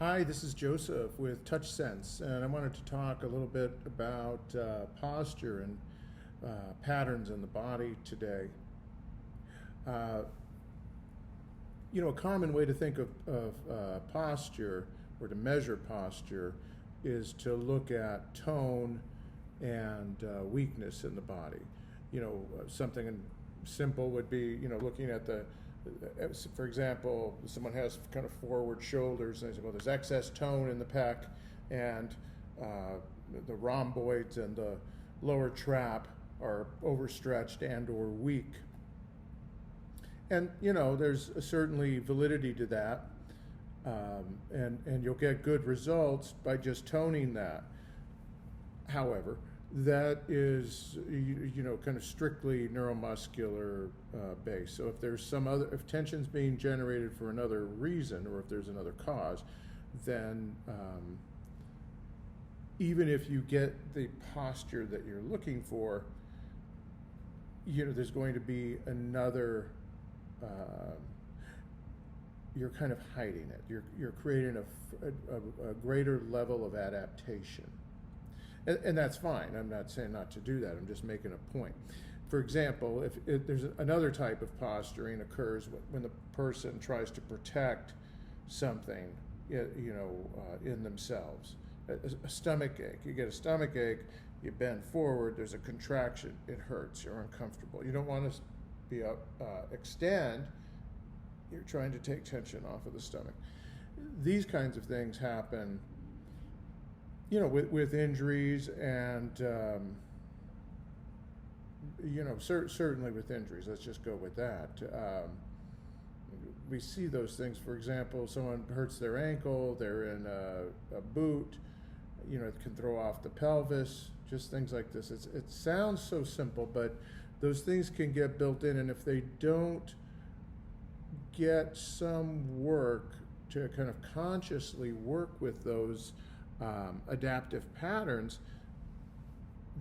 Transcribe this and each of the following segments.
Hi, this is Joseph with TouchSense, and I wanted to talk a little bit about posture and patterns in the body today. Uh, a common way to think of posture or to measure posture is to look at tone and weakness in the body. Something simple would be, looking at for example, someone has kind of forward shoulders, and they say, well, there's excess tone in the pec, and the rhomboids and the lower trap are overstretched and or weak. And, there's certainly validity to that, and you'll get good results by just toning that. However, that is, kind of strictly neuromuscular based. So if tension's being generated for another reason, or if there's another cause, then even if you get the posture that you're looking for, there's going to be another. You're kind of hiding it. You're creating a greater level of adaptation. And that's fine. I'm not saying not to do that. I'm just making a point. For example, if there's another type of posturing occurs when the person tries to protect something, in themselves. A stomach ache. You get a stomach ache. You bend forward. There's a contraction. It hurts. You're uncomfortable. You don't want to be extend. You're trying to take tension off of the stomach. These kinds of things happen with injuries and, certainly with injuries. Let's just go with that. We see those things. For example, someone hurts their ankle, they're in a boot, it can throw off the pelvis, just things like this. It sounds so simple, but those things can get built in, and if they don't get some work to kind of consciously work with those adaptive patterns,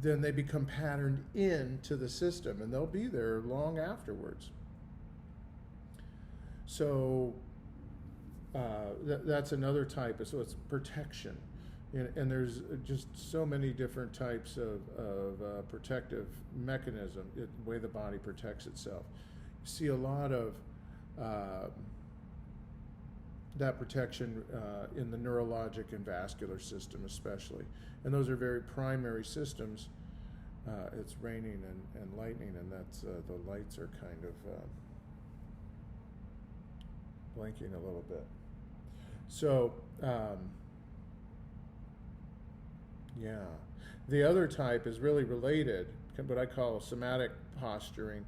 then they become patterned into the system, and they'll be there long afterwards. So that's another type. So it's protection, and there's just so many different types of protective mechanism, the way the body protects itself. You see a lot of that protection in the neurologic and vascular system especially. And those are very primary systems. It's raining and lightning, and that's the lights are kind of blinking a little bit. So, the other type is really related, what I call somatic posturing.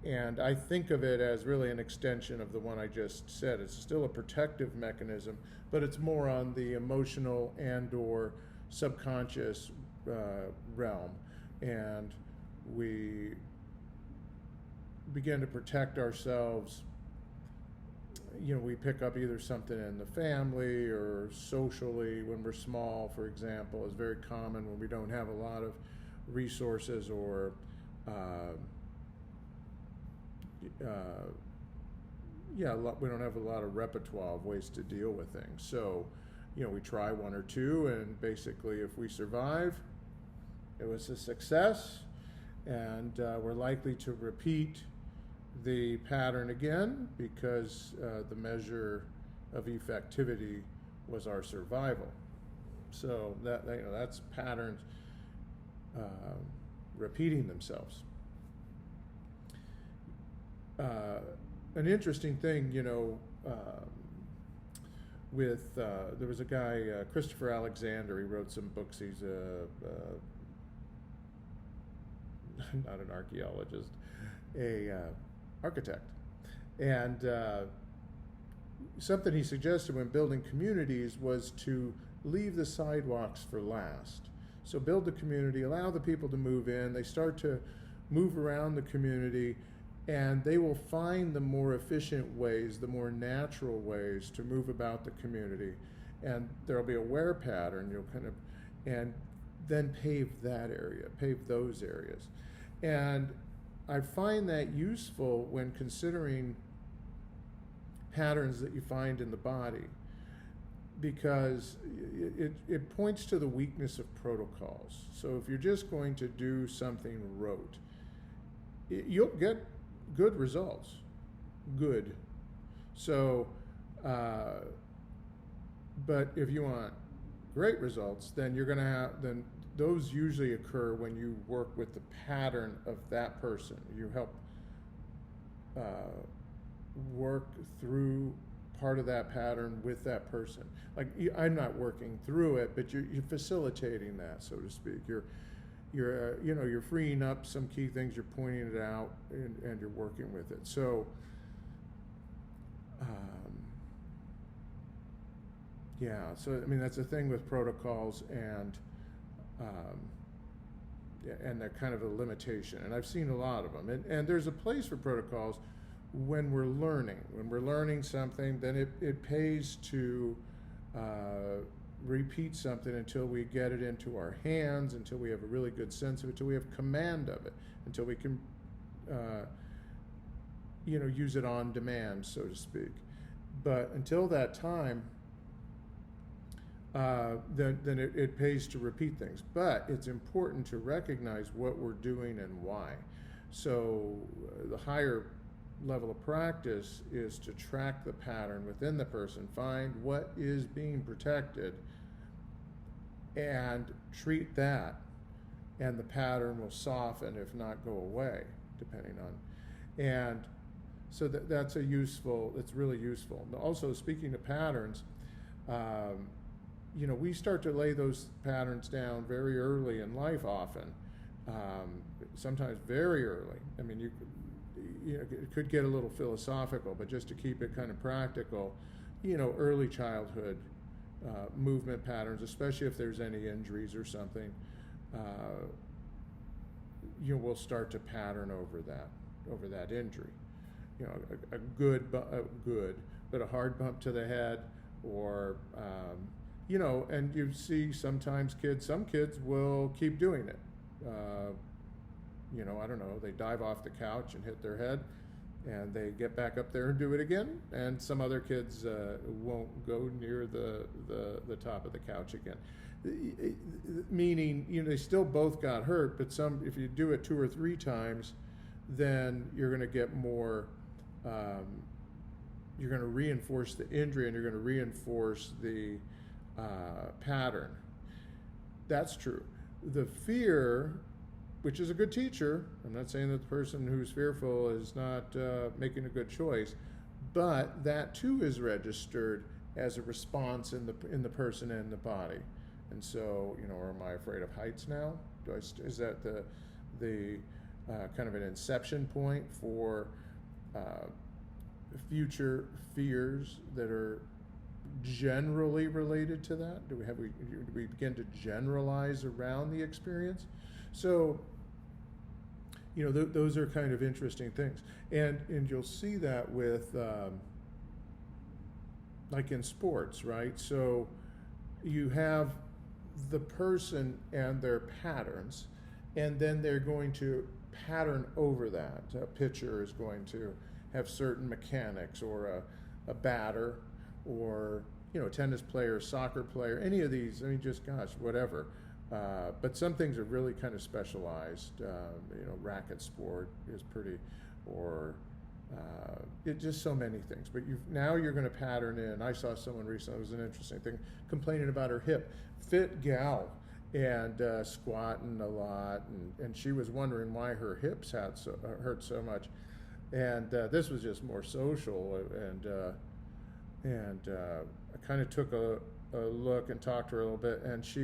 And I think of it as really an extension of the one I just said. It's still a protective mechanism, but it's more on the emotional and or subconscious realm. And we begin to protect ourselves. We pick up either something in the family or socially when we're small, for example, is very common when we don't have a lot of resources or we don't have a lot of repertoire of ways to deal with things. So, we try one or two, and basically if we survive, it was a success, and we're likely to repeat the pattern again because the measure of effectivity was our survival. So that's patterns repeating themselves. An interesting thing, there was a guy, Christopher Alexander. He wrote some books. He's not an archaeologist, a architect. And something he suggested when building communities was to leave the sidewalks for last. So build the community, allow the people to move in. They start to move around the community, and they will find the more efficient ways, the more natural ways to move about the community. And there'll be a wear pattern, and then pave that area, pave those areas. And I find that useful when considering patterns that you find in the body. because it points to the weakness of protocols. So if you're just going to do something rote, you'll get good results. Good. So, but if you want great results, then you're going to then those usually occur when you work with the pattern of that person. You help work through part of that pattern with that person. Like, I'm not working through it, but you're facilitating that, so to speak. You're freeing up some key things, you're pointing it out, and you're working with it. So, so I mean, that's the thing with protocols, and they're kind of a limitation. And I've seen a lot of them. And there's a place for protocols when we're learning. When we're learning something, then it pays to repeat something until we get it into our hands, until we have a really good sense of it, until we have command of it, until we can use it on demand, so to speak. But until that time, then it pays to repeat things. But it's important to recognize what we're doing and why. So the higher level of practice is to track the pattern within the person, find what is being protected, and treat that, and the pattern will soften, if not go away, depending on. And so that's it's really useful. Also, speaking of patterns, we start to lay those patterns down very early in life often, sometimes very early. I mean, it could get a little philosophical, but just to keep it kind of practical, early childhood movement patterns, especially if there's any injuries or something, we'll start to pattern over that injury. A good, but a hard bump to the head, or and you see sometimes some kids will keep doing it. I don't know, they dive off the couch and hit their head, and they get back up there and do it again. And some other kids won't go near the top of the couch again. Meaning, they still both got hurt, but if you do it 2 or 3 times, then you're going to get more. You're going to reinforce the injury, and you're going to reinforce the pattern. That's true. The fear, which is a good teacher, I'm not saying that the person who's fearful is not making a good choice, but that too is registered as a response in the person and the body. And so, am I afraid of heights now? Is that the kind of an inception point for future fears that are generally related to that? Do we begin to generalize around the experience? So, those are kind of interesting things, and you'll see that with like in sports, right? So you have the person and their patterns, and then they're going to pattern over that. A pitcher is going to have certain mechanics, or a batter, or a tennis player, soccer player, any of these. I mean, just whatever. But some things are really kind of specialized. Racket sport is pretty, or just so many things. But now you're going to pattern in. I saw someone recently, it was an interesting thing, complaining about her hip. Fit gal, and squatting a lot, and she was wondering why her hips hurt so much. And this was just more social, and I kind of took a look and talked to her a little bit, and she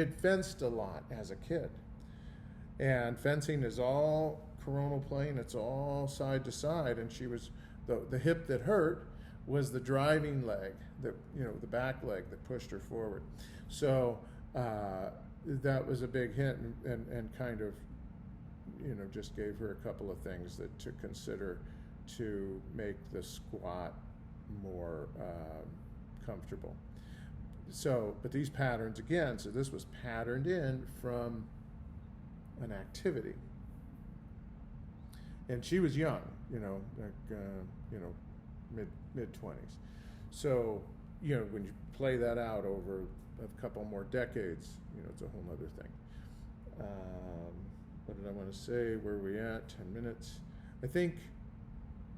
had fenced a lot as a kid, and fencing is all coronal plane, it's all side to side, and she was the hip that hurt was the driving leg, the back leg that pushed her forward. So that was a big hint, and kind of just gave her a couple of things to consider to make the squat more comfortable. So, but these patterns again, so this was patterned in from an activity. And she was young, mid-20s. So, you know, when you play that out over a couple more decades, you know, it's a whole other thing. What did I want to say? Where are we at? 10 minutes. I think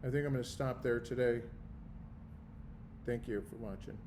I'm going to stop there today. Thank you for watching.